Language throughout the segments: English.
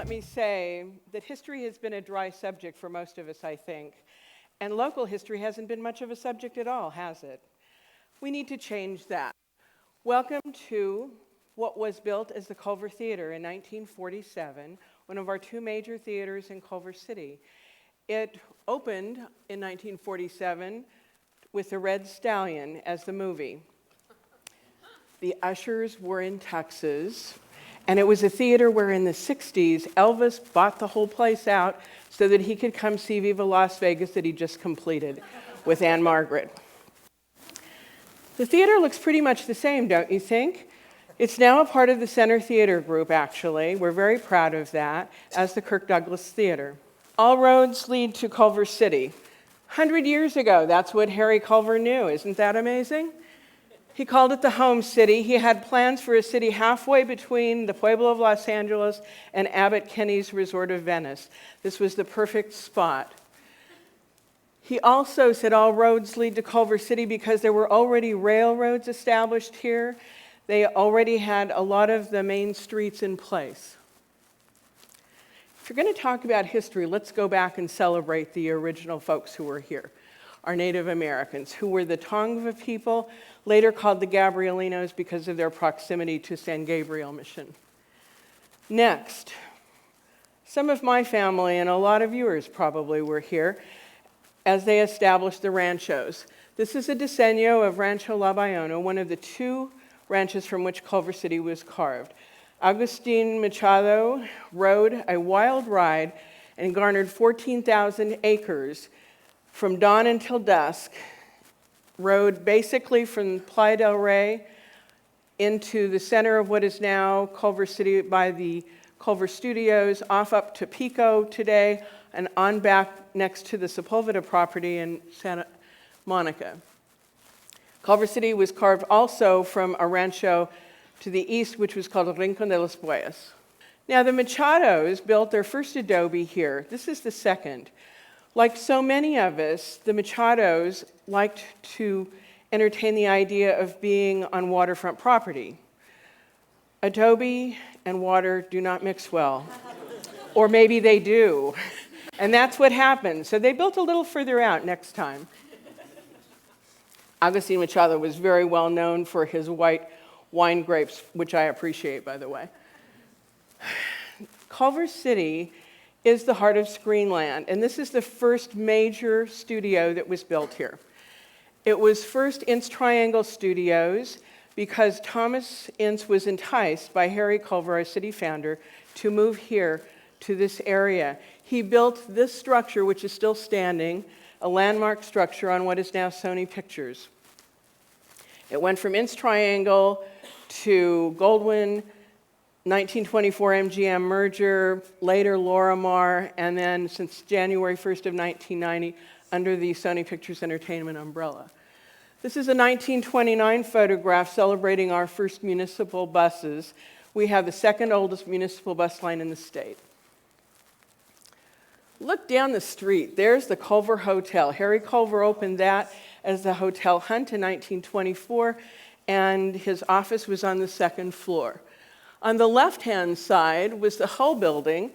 let me say that history has been a dry subject for most of us, I think. And local history hasn't been much of a subject at all, has it? We need to change that. Welcome to what was built as the Culver Theatre in 1947, one of our two major theaters in Culver City. It opened in 1947 with The Red Stallion as the movie. The ushers were in tuxes, and it was a theater where in the 60s, Elvis bought the whole place out so that he could come see Viva Las Vegas that he just completed with Anne Margaret. The theater looks pretty much the same, don't you think? It's now a part of the Center Theater Group, actually. We're very proud of that, as the Kirk Douglas Theater. All roads lead to Culver City. 100 years ago, that's what Harry Culver knew. Isn't that amazing? He called it the home city. He had plans for a city halfway between the Pueblo of Los Angeles and Abbot Kinney's Resort of Venice. This was the perfect spot. He also said all roads lead to Culver City because there were already railroads established here. They already had a lot of the main streets in place. If you're going to talk about history, let's go back and celebrate the original folks who were here, our Native Americans, who were the Tongva people, later called the Gabrielinos because of their proximity to San Gabriel Mission. Next, some of my family and a lot of yours probably were here as they established the ranchos. This is a diseño of Rancho La Bayona, one of the two ranches from which Culver City was carved. Agustin Machado rode a wild ride and garnered 14,000 acres from dawn until dusk, rode basically from Playa del Rey into the center of what is now Culver City by the Culver Studios, off up to Pico today, and on back next to the Sepulveda property in Santa Monica. Culver City was carved also from a rancho to the east, which was called Rincon de los Bueyes. Now, the Machados built their first adobe here. This is the second. Like so many of us, the Machados liked to entertain the idea of being on waterfront property. Adobe and water do not mix well. Or maybe they do. And that's what happened. So they built a little further out next time. Agustin Machado was very well known for his white wine grapes, which I appreciate, by the way. Culver City is the heart of Screenland, and this is the first major studio that was built here. It was first Ince Triangle Studios because Thomas Ince was enticed by Harry Culver, our city founder, to move here to this area. He built this structure, which is still standing, a landmark structure on what is now Sony Pictures. It went from Ince Triangle to Goldwyn, 1924 MGM merger, later Lorimar, and then since January 1st of 1990, under the Sony Pictures Entertainment umbrella. This is a 1929 photograph celebrating our first municipal buses. We have the second oldest municipal bus line in the state. Look down the street. There's the Culver Hotel. Harry Culver opened that as the Hotel Hunt in 1924, and his office was on the second floor. On the left-hand side was the Hull building,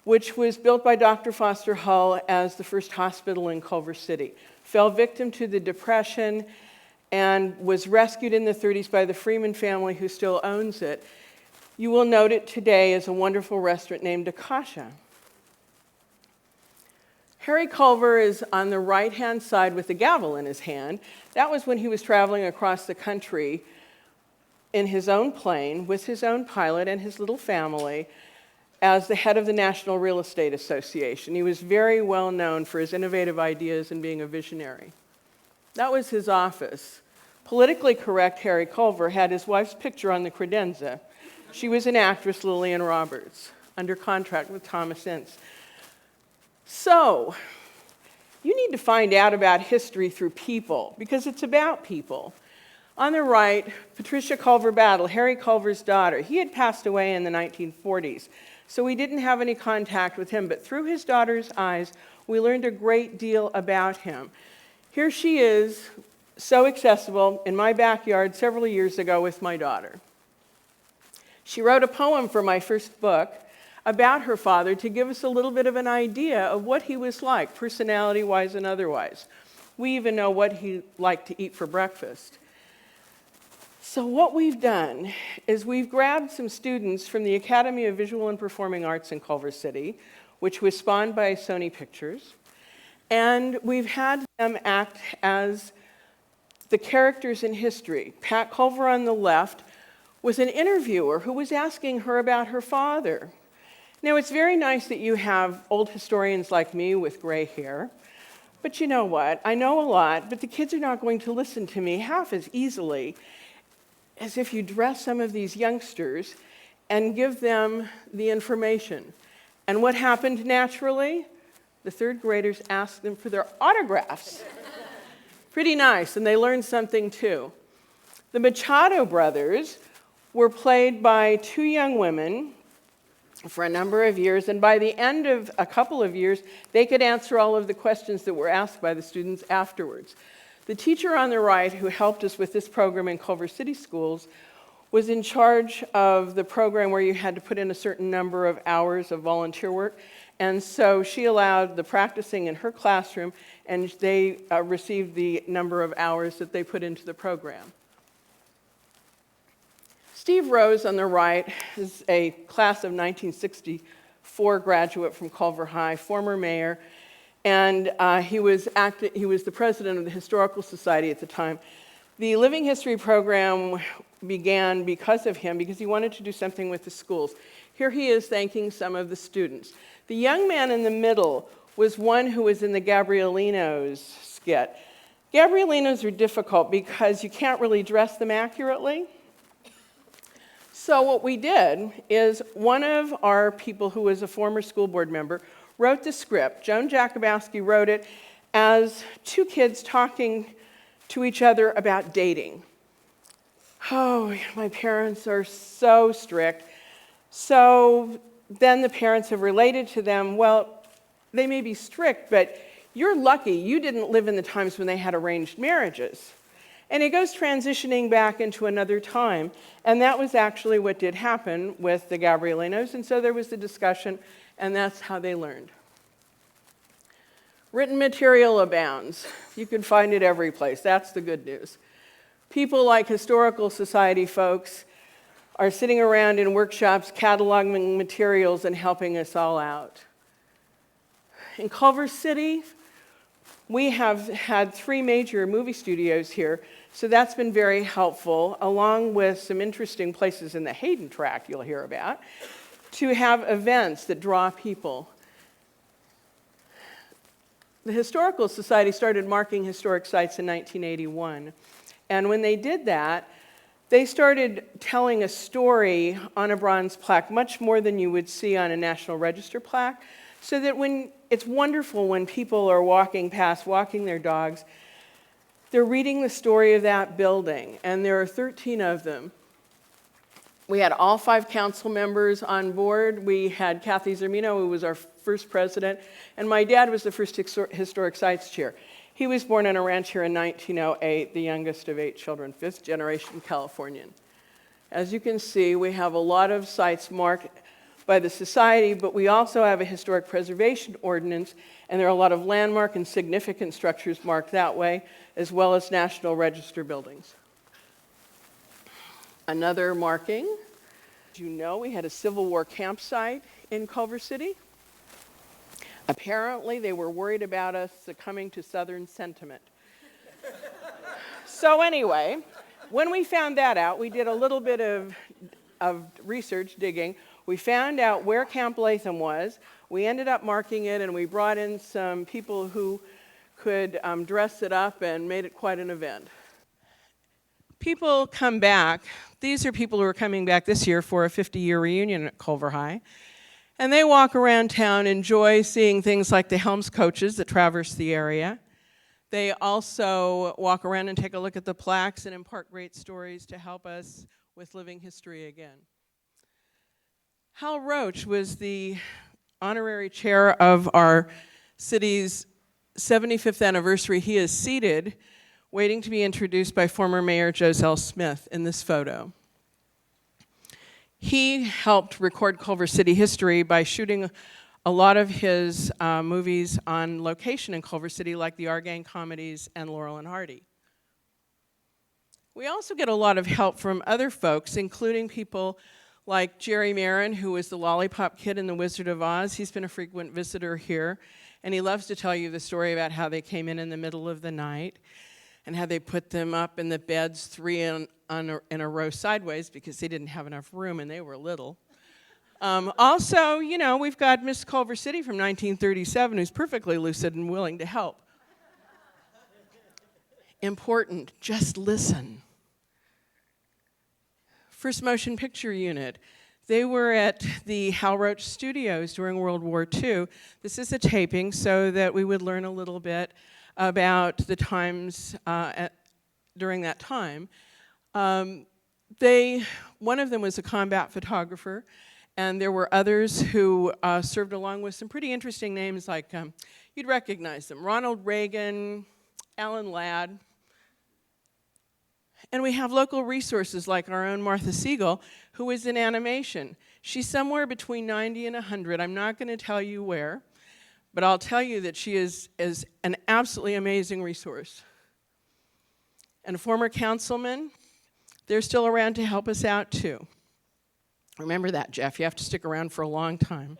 which was built by Dr. Foster Hull as the first hospital in Culver City. Fell victim to the Depression and was rescued in the 30s by the Freeman family, who still owns it. You will note it today as a wonderful restaurant named Akasha. Harry Culver is on the right-hand side with the gavel in his hand. That was when he was traveling across the country in his own plane with his own pilot and his little family as the head of the National Real Estate Association. He was very well known for his innovative ideas and being a visionary. That was his office. Politically correct Harry Culver had his wife's picture on the credenza. She was an actress, Lillian Roberts, under contract with Thomas Ince. So, you need to find out about history through people, because it's about people. On the right, Patricia Culver Battle, Harry Culver's daughter. He had passed away in the 1940s, so we didn't have any contact with him, but through his daughter's eyes, we learned a great deal about him. Here she is, so accessible, in my backyard several years ago with my daughter. She wrote a poem for my first book about her father to give us a little bit of an idea of what he was like, personality-wise and otherwise. We even know what he liked to eat for breakfast. So what we've done is we've grabbed some students from the Academy of Visual and Performing Arts in Culver City, which was spawned by Sony Pictures, and we've had them act as the characters in history. Pat Culver on the left was an interviewer who was asking her about her father. Now, it's very nice that you have old historians like me with gray hair, but you know what? I know a lot, but the kids are not going to listen to me half as easily as if you dress some of these youngsters and give them the information. And what happened naturally? The third graders asked them for their autographs. Pretty nice, and they learned something too. The Machado brothers were played by two young women for a number of years, and by the end of a couple of years, they could answer all of the questions that were asked by the students afterwards. The teacher on the right who helped us with this program in Culver City schools was in charge of the program where you had to put in a certain number of hours of volunteer work, and so she allowed the practicing in her classroom, and they received the number of hours that they put into the program. Steve Rose on the right is a class of 1964 graduate from Culver High, former mayor, and he was the president of the Historical Society at the time. The Living History program began because of him, because he wanted to do something with the schools. Here he is thanking some of the students. The young man in the middle was one who was in the Gabrielinos skit. Gabrielinos are difficult because you can't really dress them accurately. So what we did is one of our people who was a former school board member wrote the script. Joan Jakubowski wrote it as two kids talking to each other about dating. Oh, my parents are so strict. So then the parents have related to them, well, they may be strict, but you're lucky you didn't live in the times when they had arranged marriages. And it goes transitioning back into another time. And that was actually what did happen with the Gabrielinos. And so there was the discussion, and that's how they learned. Written material abounds. You can find it every place. That's the good news. People like Historical Society folks are sitting around in workshops cataloging materials and helping us all out. In Culver City, we have had 3 major movie studios here, so that's been very helpful, along with some interesting places in the Hayden Tract you'll hear about, to have events that draw people. The Historical Society started marking historic sites in 1981, and when they did that, they started telling a story on a bronze plaque, much more than you would see on a National Register plaque, so that it's wonderful when people are walking past, walking their dogs, they're reading the story of that building, and there are 13 of them. We had all 5 council members on board. We had Kathy Zermino, who was our first president, and my dad was the first historic sites chair. He was born on a ranch here in 1908, the youngest of 8 children, 5th generation Californian. As you can see, we have a lot of sites marked by the Society, but we also have a historic preservation ordinance, and there are a lot of landmark and significant structures marked that way, as well as National Register buildings. Another marking. As you know, we had a Civil War campsite in Culver City. Apparently, they were worried about us succumbing to Southern sentiment. So anyway, when we found that out, we did a little bit of research, digging. We found out where Camp Latham was. We ended up marking it, and we brought in some people who could dress it up and made it quite an event. People come back. These are people who are coming back this year for a 50-year reunion at Culver High. And they walk around town, enjoy seeing things like the Helms coaches that traverse the area. They also walk around and take a look at the plaques and impart great stories to help us with living history again. Hal Roach was the honorary chair of our city's 75th anniversary. He is seated, waiting to be introduced by former Mayor Joselle Smith in this photo. He helped record Culver City history by shooting a lot of his movies on location in Culver City, like the Our Gang comedies and Laurel and Hardy. We also get a lot of help from other folks, including people like Jerry Marin, who was the Lollipop Kid in The Wizard of Oz. He's been a frequent visitor here, and he loves to tell you the story about how they came in the middle of the night and how they put them up in the beds, three in a row sideways because they didn't have enough room and they were little. Also, you know, we've got Miss Culver City from 1937 who's perfectly lucid and willing to help. Important, just listen. First Motion Picture Unit. They were at the Hal Roach Studios during World War II. This is a taping so that we would learn a little bit about the times during that time. One of them was a combat photographer, and there were others who served along with some pretty interesting names like, you'd recognize them, Ronald Reagan, Alan Ladd. And we have local resources like our own Martha Siegel, who is in animation. She's somewhere between 90 and 100. I'm not going to tell you where, but I'll tell you that she is an absolutely amazing resource. And a former councilman, they're still around to help us out too. Remember that, Jeff. You have to stick around for a long time.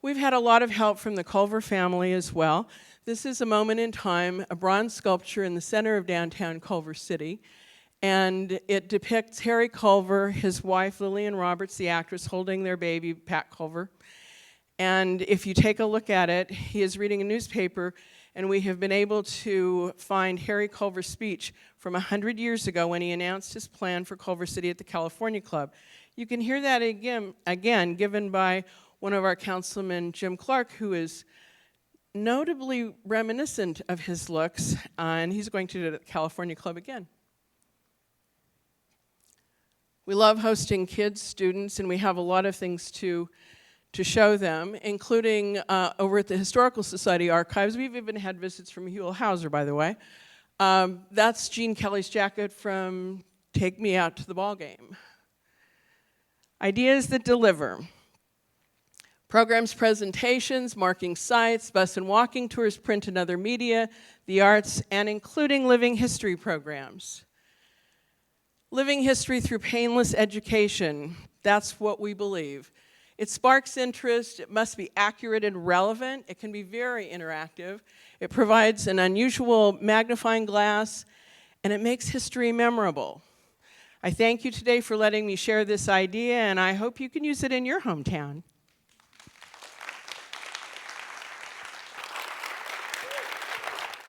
We've had a lot of help from the Culver family as well. This is a moment in time, a bronze sculpture in the center of downtown Culver City, and it depicts Harry Culver, his wife Lillian Roberts, the actress, holding their baby, Pat Culver. And if you take a look at it, he is reading a newspaper, and we have been able to find Harry Culver's speech from 100 years ago when he announced his plan for Culver City at the California Club. You can hear that again given by one of our councilmen, Jim Clark, who is notably reminiscent of his looks, and he's going to do it at the California Club again. We love hosting kids, students, and we have a lot of things to show them, including over at the Historical Society archives. We've even had visits from Huell Hauser, by the way. That's Gene Kelly's jacket from Take Me Out to the Ball Game. Ideas that deliver. Programs, presentations, marking sites, bus and walking tours, print and other media, the arts, and including living history programs. Living history through painless education, that's what we believe. It sparks interest, it must be accurate and relevant, it can be very interactive, it provides an unusual magnifying glass, and it makes history memorable. I thank you today for letting me share this idea, and I hope you can use it in your hometown.